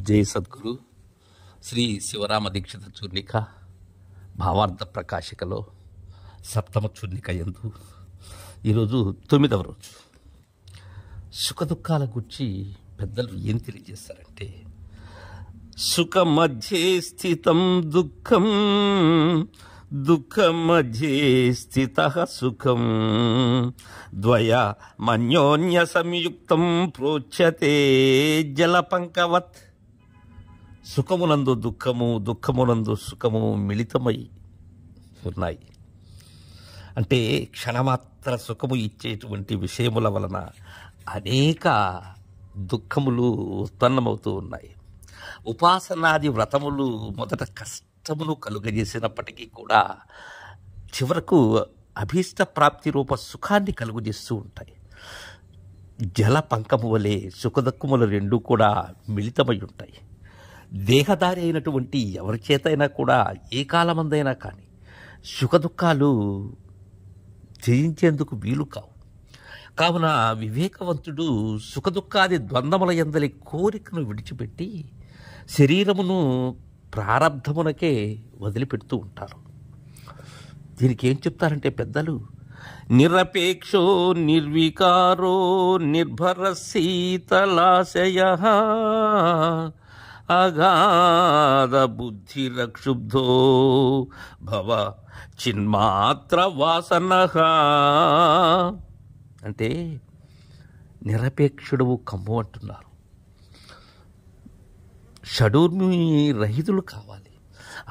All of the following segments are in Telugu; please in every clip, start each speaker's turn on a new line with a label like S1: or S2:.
S1: జై సద్గురు శ్రీ శివరామ దీక్షిత చూర్ణిక భావార్థ ప్రకాశికలో సప్తమ చూర్ణిక యందు ఈరోజు 9వ రోజు. సుఖదుఖాల గురించి పెద్దలు ఏం తెలియజేస్తారంటే, సుఖ మధ్యే స్థితం దుఃఖం, దుఃఖ మధ్యే స్థిత సుఖం, ద్వయ మన్యోన్య సంయుక్తం ప్రోచ్యతే జలపంకవత్. సుఖమునందు దుఃఖము, దుఃఖమునందు సుఖము మిళితమై ఉన్నాయి. అంటే క్షణమాత్ర సుఖము ఇచ్చేటువంటి విషయముల వలన అనేక దుఃఖములు ఉత్పన్నమవుతూ ఉన్నాయి. ఉపాసనాది వ్రతములు మొదట కష్టమును కలుగజేసినప్పటికీ కూడా చివరకు అభీష్ట ప్రాప్తి రూప సుఖాన్ని కలుగజేస్తూ ఉంటాయి. జల పంకము వలె సుఖదుఖములు రెండు కూడా మిళితమై ఉంటాయి. దేహదారి అయినటువంటి ఎవరి చేతైనా కూడా ఏ కాలమందైనా కానీ సుఖదుఖాలు జయించేందుకు వీలు కావు. కావున వివేకవంతుడు సుఖదుఖాది ద్వంద్వముల యందలి కోరికను విడిచిపెట్టి శరీరమును ప్రారబ్ధమునకే వదిలిపెడుతూ ఉంటారు. దీనికి ఏం చెప్తారంటే పెద్దలు, నిరపేక్షో నిర్వికారో నిర్భర శీతలాశయ అగాధ బుద్ధిరక్షుబ్ధో భవ చిన్మాత్ర వాసన. అంటే నిరపేక్షుడు కమ్ము అంటున్నారు. షడూర్మి రహితులు కావాలి.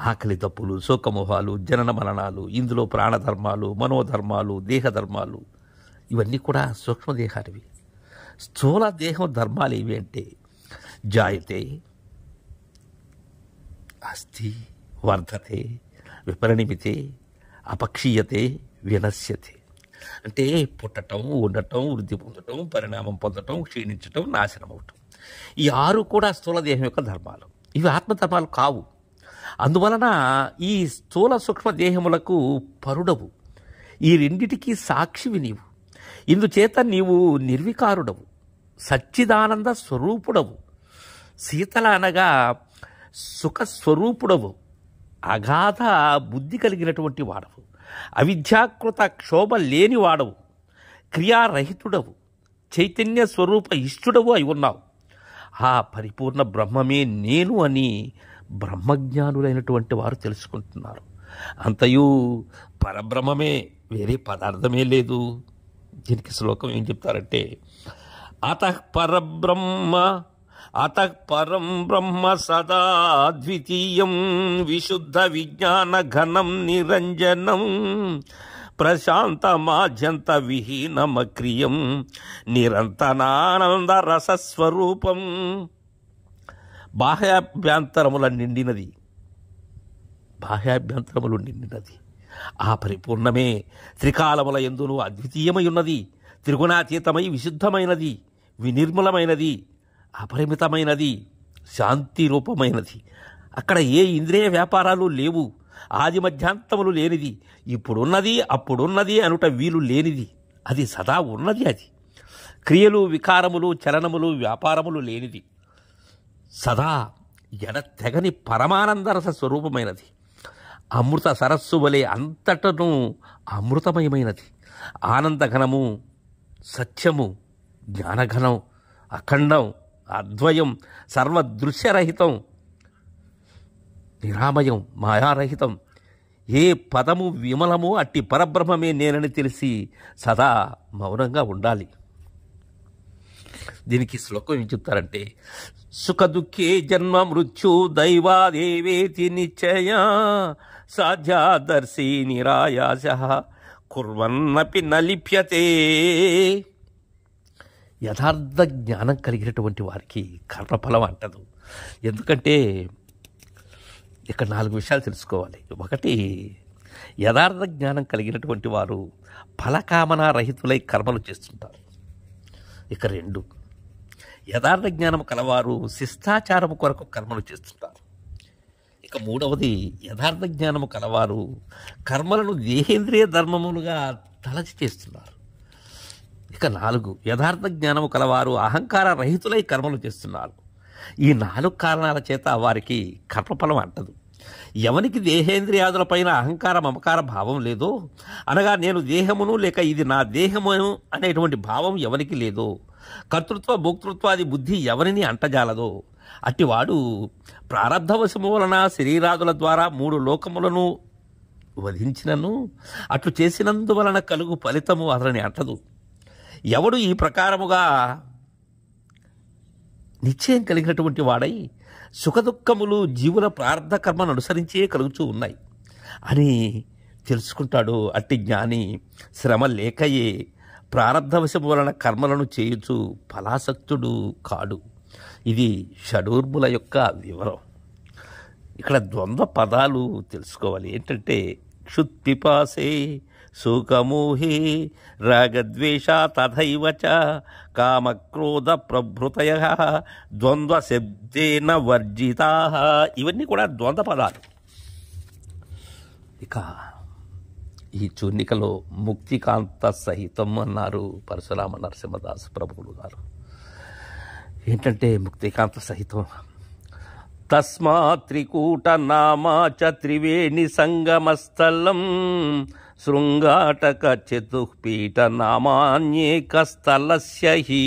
S1: ఆకలి తప్పులు, శోకమోహాలు, జనన మరణాలు, ఇందులో ప్రాణధర్మాలు, మనోధర్మాలు, దేహధర్మాలు ఇవన్నీ కూడా సూక్ష్మదేహానివి. స్థూల దేహం ధర్మాలు ఏవి అంటే, జాయతే, అస్థి, వర్ధతే, విపరిణమితే, అపక్షీయతే, వినశ్యతే. అంటే పుట్టటం, ఉండటం, వృద్ధి పొందటం, పరిణామం పొందటం, క్షీణించటం, నాశనం అవటం, ఈ 6 కూడా స్థూల దేహం యొక్క ధర్మాలు. ఇవి ఆత్మధర్మాలు కావు. అందువలన ఈ స్థూల సూక్ష్మ దేహములకు పరుడవు. ఈ రెండిటికి సాక్షివి నీవు. ఇందుచేత నీవు నిర్వికారుడవు, సచ్చిదానంద స్వరూపుడవు, శీతల అనగా సుఖస్వరూపుడవు, అగాధ బుద్ధి కలిగినటువంటి వాడవు, అవిద్యాకృత క్షోభ లేని వాడవు, క్రియారహితుడవు, చైతన్య స్వరూప ఇష్టుడవు అయి ఉన్నావు. ఆ పరిపూర్ణ బ్రహ్మమే నేను అని బ్రహ్మజ్ఞానులైనటువంటి వారు తెలుసుకుంటున్నారు. అంతయు పరబ్రహ్మమే, వేరే పదార్థమే లేదు. దీనికి శ్లోకం ఏం చెప్తారంటే, అతః పరబ్రహ్మ, అతః పరం బ్రహ్మ సదా ద్వితీయం విశుద్ధ విజ్ఞాన ఘనం నిరంజనం ప్రశాంతమాద్యంత విహీనమక్రియం నిరంతనానంద రసస్వరూపం. బాహ్యాభ్యంతరముల నిండినది, బాహ్యాభ్యంతరములు నిండినది ఆ పరిపూర్ణమే త్రికాలముల యందును అద్వితీయమై ఉన్నది, త్రిగుణాతీతమై విశుద్ధమైనది, వినిర్మలమైనది, అపరిమితమైనది, శాంతి రూపమైనది. అక్కడ ఏ ఇంద్రియ వ్యాపారాలు లేవు, ఆది మధ్యాంతములు లేనిది, ఇప్పుడున్నది అప్పుడున్నది అనుట వీలు లేనిది, అది సదా ఉన్నది. అది క్రియలు, వికారములు, చలనములు, వ్యాపారములు లేనిది, సదా ఎడతెగని పరమానందరస స్వరూపమైనది, అమృత సరస్సు వలె అంతటను అమృతమయమైనది, ఆనందఘనము, సత్యము, జ్ఞానఘనం, అఖండం, అద్వయం, సర్వదృశ్యరహితం, నిరామయం, మాయారహితం, ఏ పదము విమలము అట్టి పరబ్రహ్మమే నేనని తెలిసి సదా మౌనంగా ఉండాలి. దీనికి శ్లోకం ఏం చెప్తారంటే, సుఖ దుఃఖే జన్మ మృత్యు దైవాదేవేతి నిశ్చయ సాధ్యాదర్శి నిరాయాస కుర్వన్నపి నలిప్యతే. యథార్థ జ్ఞానం కలిగినటువంటి వారికి కర్మఫలం అంటదు. ఎందుకంటే ఇక్కడ 4 విషయాలు తెలుసుకోవాలి. ఒకటి, యథార్థ జ్ఞానం కలిగినటువంటి వారు ఫలకామనా రహితులై కర్మలు చేస్తుంటారు. ఇక 2, యథార్థ జ్ఞానం కలవారు శిష్టాచారము కొరకు కర్మలు చేస్తుంటారు. ఇక 3వది, యథార్థ జ్ఞానము కలవారు కర్మలను దేహేంద్రియ ధర్మములుగా తలచి చేస్తున్నారు. ఇక 4, యథార్థ జ్ఞానము కలవారు అహంకార రహితులై కర్మలు చేస్తున్నారు. ఈ 4 కారణాల చేత వారికి కర్మఫలం అంటదు. ఎవనికి దేహేంద్రియాదులపైన అహంకార మమకార భావం లేదో, అనగా నేను దేహమును లేక ఇది నా దేహమును అనేటువంటి భావం ఎవరికి లేదో, కర్తృత్వ భోక్తృత్వాది బుద్ధి ఎవరిని అంటజాలదో, అట్టివాడు ప్రారబ్ధవశము వలన శరీరాదుల ద్వారా 3 లోకములను వధించినను అట్లు చేసినందువలన కలుగు ఫలితము అతని అంటదు. ఎవడు ఈ ప్రకారముగా నిశ్చయం కలిగినటువంటి వాడై సుఖదుఖములు జీవుల ప్రారంధ కర్మను అనుసరించే కలుగుతూ ఉన్నాయి అని తెలుసుకుంటాడు. అట్టి జ్ఞాని శ్రమ లేకయే ప్రారబ్ధవశము వలన కర్మలను చేయుచు ఫలాసక్తుడు కాడు. ఇది షడూర్ముల యొక్క వివరం. ఇక్కడ ద్వంద్వ పదాలు తెలుసుకోవాలి. ఏంటంటే క్షుత్పిపాసే శోకమోహే రాగద్వేష తథైవ చ కామక్రోధ ప్రభృతయ ద్వంద్వ శబ్దేన వర్జితా. ఇవన్నీ కూడా ద్వంద్వ పదాలు. ఇక ఈ చూర్ణికలో ముక్తికాంత సహితం అన్నారు పరశురామ నరసింహదాస్ ప్రభువులు గారు. ఏంటంటే ముక్తికాంత సహితం, తస్మాత్ త్రికూట నామా చ త్రివేణి సంగమస్థలం శృంగాటక చతుఃపీఠ నామాన్యేక స్థలస్య హి.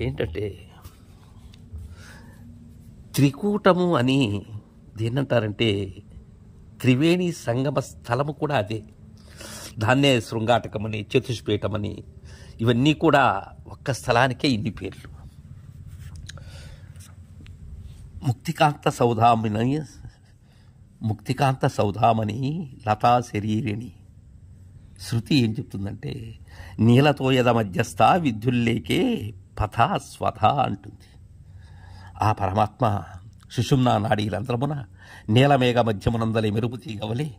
S1: ఏంటంటే త్రికూటము అని దేన్నంటారంటే త్రివేణి సంగమ స్థలము కూడా అదే. దాన్నే శృంగాటకమని చతుష్పీఠమని ఇవన్నీ కూడా ఒక్క స్థలానికే ఇన్ని పేర్లు. ముక్తికాంత సౌధామని లతా శరీరిణి. శృతి ఏం చెప్తుందంటే నీలతోయద మధ్యస్థ విద్యుల్లేకే పథ స్వధ అంటుంది. ఆ పరమాత్మ సుషుమ్నా నాడీ రంధ్రమున నీలమేఘ మధ్యమునందలి మెరుపు తీగవలే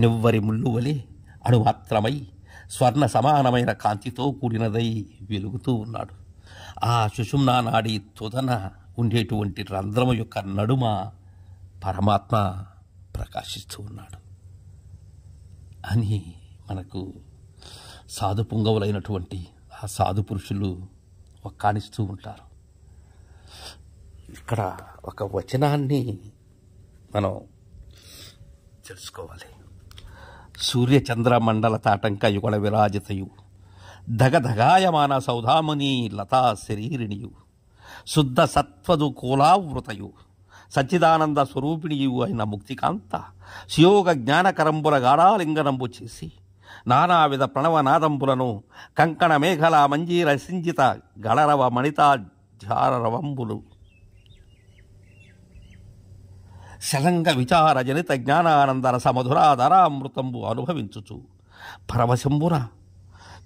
S1: నివ్వరి ముళ్ళువలే అణుమాత్రమై స్వర్ణ సమానమైన కాంతితో కూడినదై వెలుగుతూ ఉన్నాడు. ఆ సుషుమ్నా నాడీ తుదన ఉండేటువంటి రంధ్రము యొక్క నడుమ పరమాత్మ ప్రకాశిస్తూ ఉన్నాడు అని మనకు సాధు పుంగవులైనటువంటి ఆ సాధు పురుషులు వక్కాణిస్తూ ఉంటారు. ఇక్కడ ఒక వచనాన్ని మనం తెలుసుకోవాలి. సూర్యచంద్ర మండల తాటంక యుగళ విరాజితయు ధగధగాయమాన సౌధాముని లతా శరీరిణియు శుద్ధ సత్వదు కోలావృతయు సచ్చిదానంద స్వరూపిణియు అయిన ముక్తికాంత సుయోగ జ్ఞానకరంబుల గాఢాలింగనంబు చేసి నానావిధ ప్రణవనాదంబులను కంకణ మేఘల మంజీర సింజిత గళరవ మణితాధ్యారవంబులు శలంగ విచార జనిత జ్ఞానానంద రసమధురాధరామృతంబు అనుభవించుచు పరవశంబున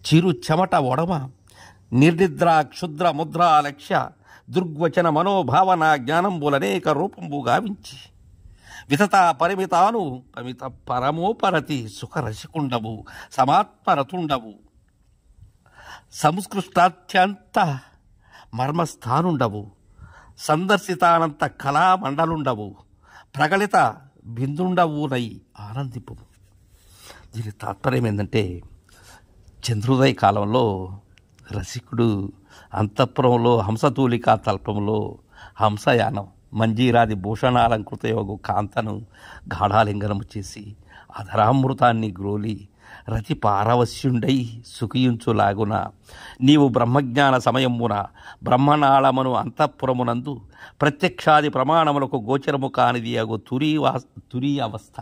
S1: చిరు చెమట ఒడమ నిర్నిద్ర క్షుద్ర ముద్ర లక్ష్య దుర్గ్వచన మనోభావన జ్ఞానంబులనేక రూపంబు గావించి వితత పరిమితాను పమిత పరమోపరతి సుఖరసికుండవు సమాత్మరతుండవు సంస్కృష్టాత్యంత మర్మస్థానుండవు సందర్శితానంత కళామండలుండవు ప్రగలిత బిందుండవునై ఆనందింపు. దీని తాత్పర్యం ఏంటంటే చంద్రోదయ కాలంలో రసికుడు అంతఃపురంలో హంసతూలికా తల్పంలో హంసయానం మంజీరాది భూషణాలంకృత యోగు కాంతను గాఢాలింగనము చేసి అధరామృతాన్ని గ్రోలి రతి పారవశ్యుండై సుఖియుంచులాగున నీవు బ్రహ్మజ్ఞాన సమయమున బ్రహ్మనాళమును అంతఃపురమునందు ప్రత్యక్షాది ప్రమాణములకు గోచరము కానిది అగు తురీ అవస్థ.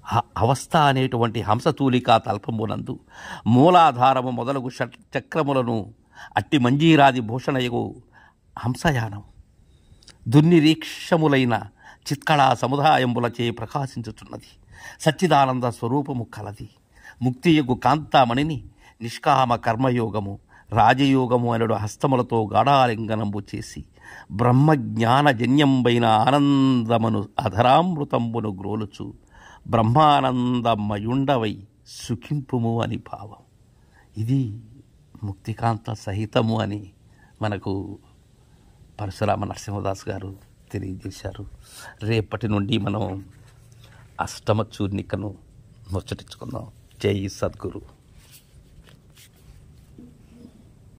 S1: ఆ అవస్థ అనేటువంటి హంసతూలికా తల్పమునందు మూలాధారము మొదలగు చక్రములను అట్టి మంజీరాది భూషణయగు హంసయానం దుర్నిరీక్షములైన చిత్కళా సముదాయంబులచే ప్రకాశించుచున్నది. సచ్చిదానంద స్వరూపము కలది. ముక్తియగు కాంతామణిని నిష్కామ కర్మయోగము రాజయోగము అనడు హస్తములతో గాఢాలింగనంబు చేసి బ్రహ్మజ్ఞానజన్యంబైన ఆనందమును అధరామృతంబును గ్రోలుచు బ్రహ్మానందమయుండవై సుఖింపుము అని భావం. ఇది ముక్తికాంత సహితము అని మనకు పరశురామ నరసింహదాస్ గారు తెలియజేశారు. రేపటి నుండి మనం అష్టమ చూర్ణికను ముచ్చటించుకుందాం. జై సద్గురు.